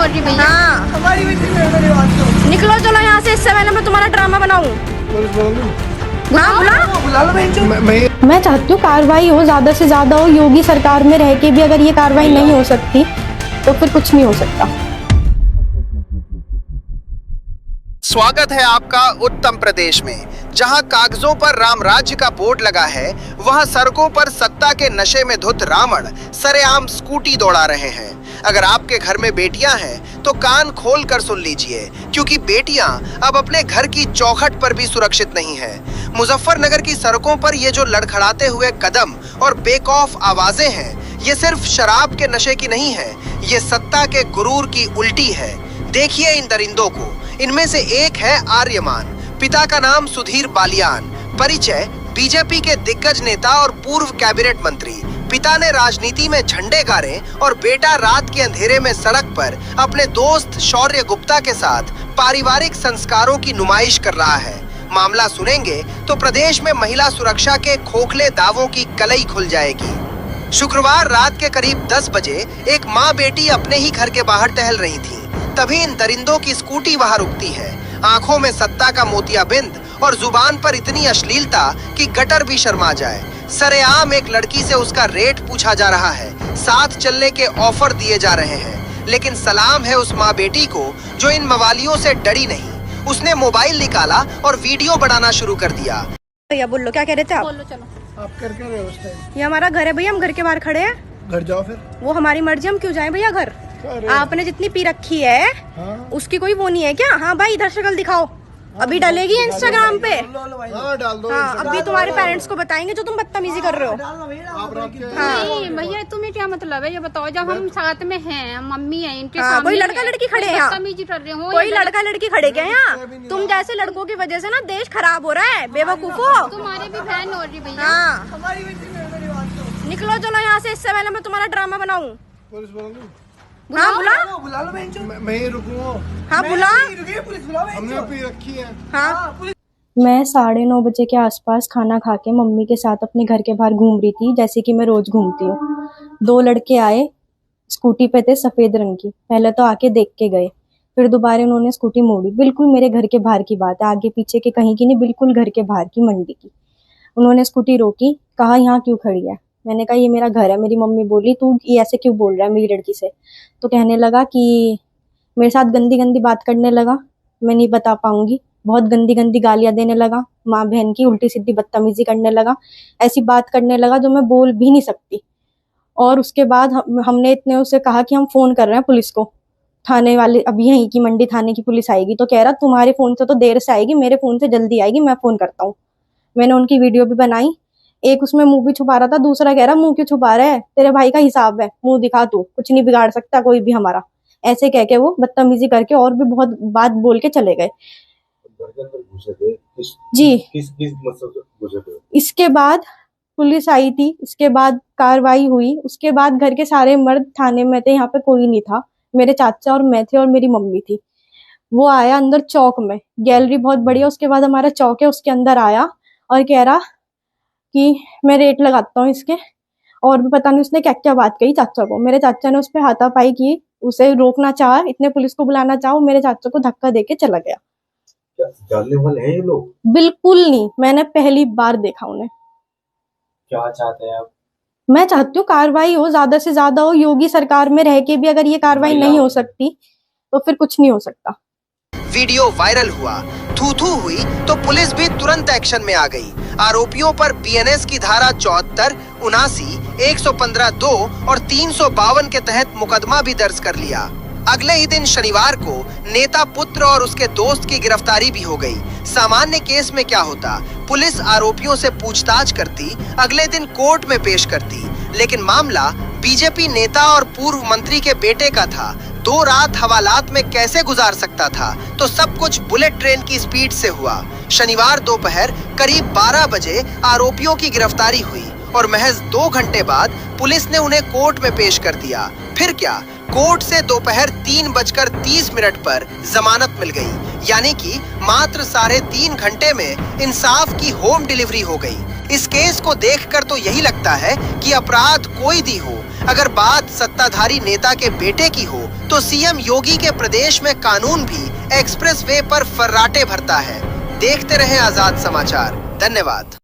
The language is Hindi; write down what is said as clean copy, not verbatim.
हो रही भैया। हाँ हमारी भी मेरी बात तो निकलो चलो यहाँ से, इससे पहले मैं तुम्हारा ड्रामा बनाऊं। हाँ बुला लो बहन चो। मैं चाहती हूँ कार्रवाई हो, ज़्यादा से ज़्यादा हो। योगी सरकार में रह के भी अगर ये कार्रवाई नहीं हो सकती तो फिर कुछ नहीं हो सकता। स्वागत है आपका उत्तम प्रदेश में, जहां कागजों पर राम राज्य का बोर्ड लगा है, वहां सड़कों पर सत्ता के नशे में धुत रावण सरेआम स्कूटी दौड़ा रहे हैं। अगर आपके घर में बेटियां हैं तो कान खोल कर सुन लीजिए, क्योंकि बेटियां अब अपने घर की चौखट पर भी सुरक्षित नहीं है। मुजफ्फरनगर की सड़कों पर ये जो लड़खड़ाते हुए कदम और बेखौफ आवाजें हैं, ये सिर्फ शराब के नशे की नहीं है, ये सत्ता के गुरूर की उल्टी है। देखिए इन दरिंदों को। इनमें से एक है आर्यमान, पिता का नाम सुधीर बालियान, परिचय बीजेपी के दिग्गज नेता और पूर्व कैबिनेट मंत्री। पिता ने राजनीति में झंडे गाड़े और बेटा रात के अंधेरे में सड़क पर अपने दोस्त शौर्य गुप्ता के साथ पारिवारिक संस्कारों की नुमाइश कर रहा है। मामला सुनेंगे तो प्रदेश में महिला सुरक्षा के खोखले दावों की कलई खुल जाएगी। शुक्रवार रात के करीब 10 बजे एक माँ बेटी अपने ही घर के बाहर टहल रही थी, तभी इन दरिंदों की स्कूटी वहां रुकती है। आंखों में सत्ता का मोतियाबिंद और जुबान पर इतनी अश्लीलता कि गटर भी शर्मा जाए। सरेआम एक लड़की से उसका रेट पूछा जा रहा है, साथ चलने के ऑफर दिए जा रहे हैं। लेकिन सलाम है उस माँ बेटी को जो इन मवालियों से डरी नहीं। उसने मोबाइल निकाला और वीडियो बनाना शुरू कर दिया। भैया बोलो, क्या कह रहे थे आप? बोलो चलो। आप कर रहे हो उस टाइम? ये हमारा घर है भैया, हम घर के बाहर खड़े हैं। घर जाओ फिर। वो हमारी मर्जी, हम क्यों जाएं भैया घर? आपने जितनी पी रखी है हाँ? उसकी कोई वो नहीं है क्या? हाँ भाई इधर शक्ल दिखाओ, अभी डालेगी इंस्टाग्राम पे। हाँ डाल दो। हाँ अभी तुम्हारे पेरेंट्स को बताएंगे जो तुम बदतमीजी कर रहे हो। नहीं भैया तुम्हें क्या मतलब है ये बताओ, जब हम साथ में हैं, मम्मी है इनके हाँ, सामने कोई लड़का लड़की खड़े हैं यहाँ? बदतमीजी कर रहे हो। कोई लड़का लड़की खड़े क्या यहाँ? तुम जैसे लड़कों की वजह से ना देश खराब हो रहा है, बेवकूफो। तुम्हारे भी बहन हो रही भैया। हाँ हमारी भी मेरी बात तो। निकलो चलो यहाँ से, इससे पहले मैं तुम्हारा ड्रामा बनाऊं। पुलिस बुला लो। हाँ बुला। बुला लो बहन चो। मैं ही रुकूंगा। हाँ बुला। पुलिस बुलाओ। हमने पी रखी है। हाँ मैं 9:30 बजे के आसपास खाना खा के मम्मी के साथ अपने घर के बाहर घूम रही थी, जैसे कि मैं रोज घूमती हूँ। 2 लड़के आए, स्कूटी पे थे, सफेद रंग की। पहले तो आके देख के गए, फिर दोबारा उन्होंने स्कूटी मोड़ी। बिल्कुल मेरे घर के बाहर की बात है, आगे पीछे के कहीं की नहीं, बिल्कुल घर के बाहर की, मंडी की। उन्होंने स्कूटी रोकी, कहा यहाँ क्यों खड़ी है? मैंने कहा ये मेरा घर है। मेरी मम्मी बोली तू ये ऐसे क्यों बोल रहा है मेरी लड़की से? तो कहने लगा कि मेरे साथ गंदी गंदी बात करने लगा, मैं नहीं बता पाऊंगी। बहुत गंदी गंदी गालियां देने लगा, माँ बहन की उल्टी सीधी बदतमीजी करने लगा, ऐसी बात करने लगा जो मैं बोल भी नहीं सकती। और उसके बाद हमने इतने उसे कहा कि हम फोन कर रहे हैं पुलिस को, थाने वाले, अभी यहीं की मंडी थाने की पुलिस आएगी। तो कह रहा तुम्हारे फोन से तो देर से आएगी, मेरे फोन से जल्दी आएगी, मैं फोन करता हूँ। मैंने उनकी वीडियो भी बनाई। एक उसमें मुंह भी छुपा रहा था, दूसरा कह रहा मुंह क्यों छुपा रहा है, तेरे भाई का हिसाब है, मुंह दिखा, तू कुछ नहीं बिगाड़ सकता कोई भी हमारा। ऐसे कह के वो बदतमीजी करके और भी बहुत बात बोल के चले गए। जी किस मतलब से घुसे थे? इसके बाद पुलिस आई थी, इसके बाद कार्रवाई हुई। उसके बाद घर के सारे मर्द थाने में थे, यहाँ पे कोई नहीं था। मेरे चाचा और मैं थे और मेरी मम्मी थी। वो आया अंदर चौक में, गैलरी बहुत बढ़िया, उसके बाद हमारा चौक है, उसके अंदर आया और कह रहा कि मैं रेट लगाता हूँ इसके। और भी पता नहीं उसने क्या क्या बात कही चाचा को। मेरे चाचा ने उस पर हाथापाई की, उसे रोकना चाहा, इतने पुलिस को बुलाना चाहा, मेरे चाचा को धक्का देके चला गया। क्या जानने वाले हैं ये लोग? बिल्कुल नहीं, मैंने पहली बार देखा उन्हें। क्या चाहते हैं आप? मैं चाहती हूँ कार्रवाई हो, ज्यादा से ज्यादा हो। योगी सरकार में रह के भी अगर ये कार्रवाई नहीं हो सकती तो फिर कुछ नहीं हो सकता। वीडियो वायरल हुआ, थू थू हुई तो पुलिस भी तुरंत एक्शन में आ गई। आरोपियों पर बीएनएस की धारा 74, 79, 115(2) और 352 के तहत मुकदमा भी दर्ज कर लिया। अगले ही दिन शनिवार को नेता पुत्र और उसके दोस्त की गिरफ्तारी भी हो गई। सामान्य केस में क्या होता, पुलिस आरोपियों से पूछताछ करती, अगले दिन कोर्ट में पेश करती, लेकिन मामला बीजेपी नेता और पूर्व मंत्री के बेटे का था। 2 रात हवालात में कैसे गुजार सकता था, तो सब कुछ बुलेट ट्रेन की स्पीड से हुआ। शनिवार दोपहर करीब 12 बजे आरोपियों की गिरफ्तारी हुई और महज 2 घंटे बाद पुलिस ने उन्हें कोर्ट में पेश कर दिया। फिर क्या, कोर्ट से दोपहर 3:30 पर जमानत मिल गई, यानी कि मात्र 3.5 घंटे में इंसाफ की होम डिलीवरी हो गई। इस केस को देखकर तो यही लगता है कि अपराध कोई भी हो, अगर बात सत्ताधारी नेता के बेटे की हो तो सीएम योगी के प्रदेश में कानून भी एक्सप्रेस वे पर फर्राटे भरता है। देखते रहें आजाद समाचार। धन्यवाद।